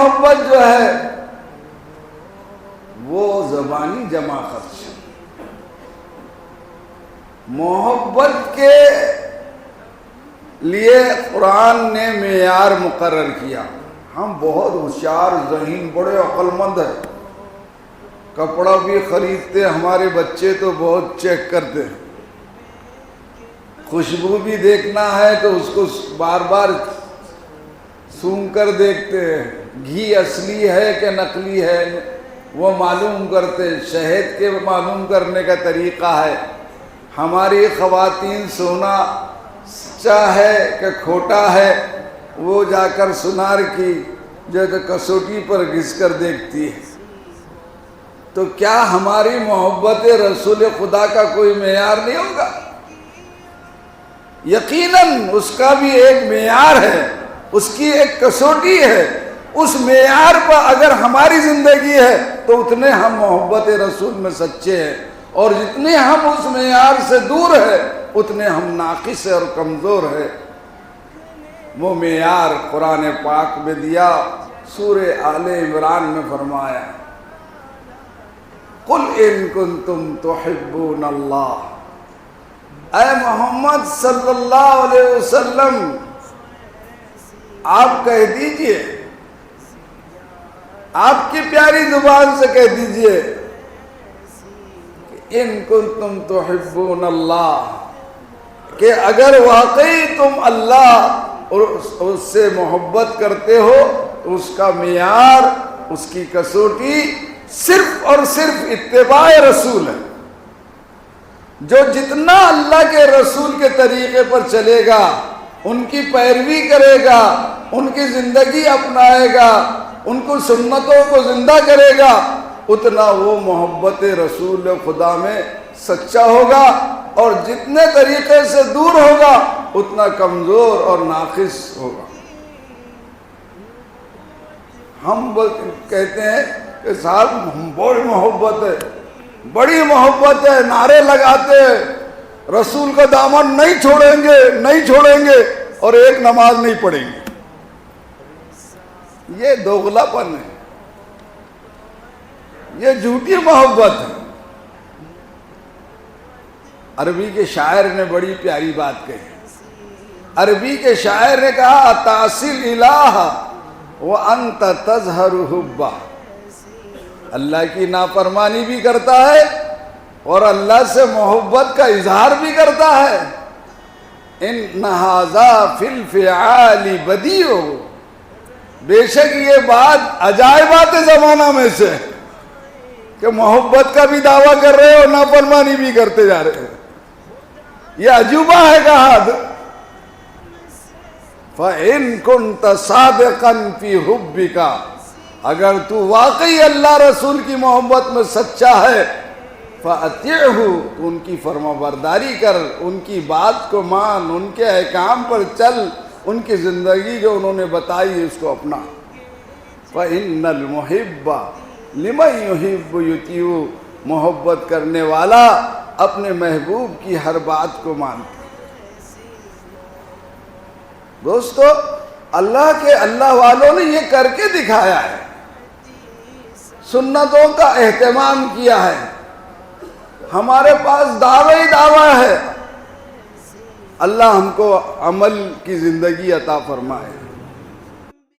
محبت جو ہے وہ زبانی جمع خرچ. محبت کے لیے قرآن نے معیار مقرر کیا. ہم بہت ہوشیار ذہین بڑے عقل مند ہیں. کپڑا بھی خریدتے ہمارے بچے تو بہت چیک کرتے ہیں. خوشبو بھی دیکھنا ہے تو اس کو بار بار سونگھ کر دیکھتے ہیں. گھی اصلی ہے کہ نقلی ہے وہ معلوم کرتے. شہد کے معلوم کرنے کا طریقہ ہے. ہماری خواتین سونا سچا ہے کہ کھوٹا ہے وہ جا کر سنار کی جو کسوٹی پر گھس کر دیکھتی ہے. تو کیا ہماری محبت رسول خدا کا کوئی معیار نہیں ہوگا؟ یقیناً اس کا بھی ایک معیار ہے, اس کی ایک کسوٹی ہے. اس معیار پر اگر ہماری زندگی ہے تو اتنے ہم محبت رسول میں سچے ہیں, اور جتنے ہم اس معیار سے دور ہیں اتنے ہم ناقص اور کمزور ہیں. وہ معیار قرآن پاک میں دیا. سورہ آل عمران میں فرمایا قُلْ إِن كُنْتُمْ تُحِبُّونَ اللَّهَ. اے محمد صلی اللہ علیہ وسلم آپ کہہ دیجئے, آپ کی پیاری زبان سے کہہ دیجئے ان کنتم تحبون اللہ, کہ اگر واقعی تم اللہ اور اس سے محبت کرتے ہو تو اس کا معیار, اس کی کسوٹی صرف اور صرف اتباع رسول ہے. جو جتنا اللہ کے رسول کے طریقے پر چلے گا, ان کی پیروی کرے گا, ان کی زندگی اپنائے گا, ان کو سنتوں کو زندہ کرے گا, اتنا وہ محبت رسول خدا میں سچا ہوگا, اور جتنے طریقے سے دور ہوگا اتنا کمزور اور ناقص ہوگا. ہم کہتے ہیں کہ صاحب بڑی محبت ہے, بڑی محبت ہے, نعرے لگاتے ہیں رسول کا دامن نہیں چھوڑیں گے, نہیں چھوڑیں گے, اور ایک نماز نہیں پڑھیں گے. یہ دوغلا پن ہے, یہ جھوٹی محبت ہے. عربی کے شاعر نے بڑی پیاری بات کہی. عربی کے شاعر نے کہا تَعْصِي الْإِلَٰهَ وَأَنْتَ تَظْهَرُ حُبَّهُ. اللہ کی نافرمانی بھی کرتا ہے اور اللہ سے محبت کا اظہار بھی کرتا ہے. إِنَّ هَذَا فِي الْفِعَالِ بَدِيعٌ. بے شک یہ بات عجائبات زمانہ میں سے کہ محبت کا بھی دعویٰ کر رہے ہو, نافرمانی بھی کرتے جا رہے ہو. یہ عجوبہ ہے کہا. فَإِن كُنْتَ صَادِقًا فِي حُبِّكَ. اگر تو واقعی اللہ رسول کی محبت میں سچا ہے, فَأَطِعْهُ. تو ان کی فرما برداری کر, ان کی بات کو مان, ان کے احکام پر چل, ان کی زندگی جو انہوں نے بتائی اس کو اپنا. فَإِنَّ الْمُحِبَّ لِمَنْ يُحِبُّ يُطِيعُ. محبت کرنے والا اپنے محبوب کی ہر بات کو مانتا. دوستو, اللہ والوں نے یہ کر کے دکھایا ہے, سنتوں کا اہتمام کیا ہے. ہمارے پاس دعوی دعویٰ ہے. اللہ ہم کو عمل کی زندگی عطا فرمائے.